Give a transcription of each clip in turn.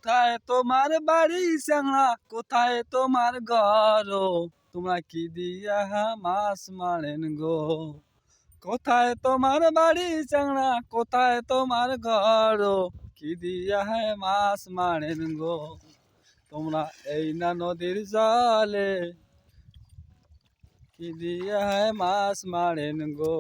কোথায় তোমার বাড়ি চ্যাংড়া, কোথায় তোমার ঘর, তোমরা কি দিয়া মাছ মারেন গো? কোথায় তোমার বাড়ি চ্যাংড়া, কোথায় তোমার ঘর, কি দিয়া মাছ মারেন গো? তোমরা এই না নদীর জলে, কি দিয়া মাছ মারেন গো?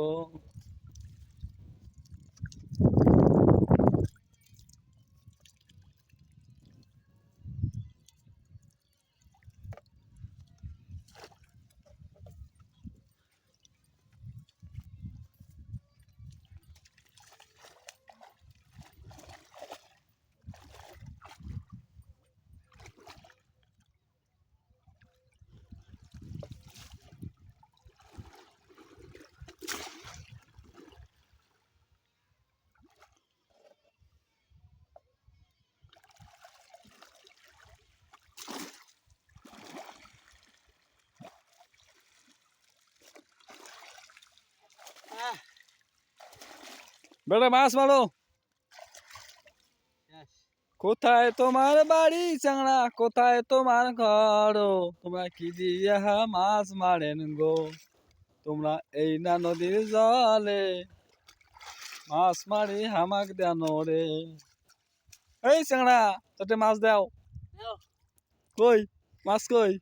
বেটা মাছ মারো। কোথায় তোমার বাড়ি চ্যাংড়া, কোথায় তোমার ঘর, তোমরা কি দিয়া মাছ মারেন গো? তোমরা এই না নদীর জলে, মাছ মারি হামাক দেন রে। এই চ্যাংড়া তোতে মাছ দাও। কই মাছ কই?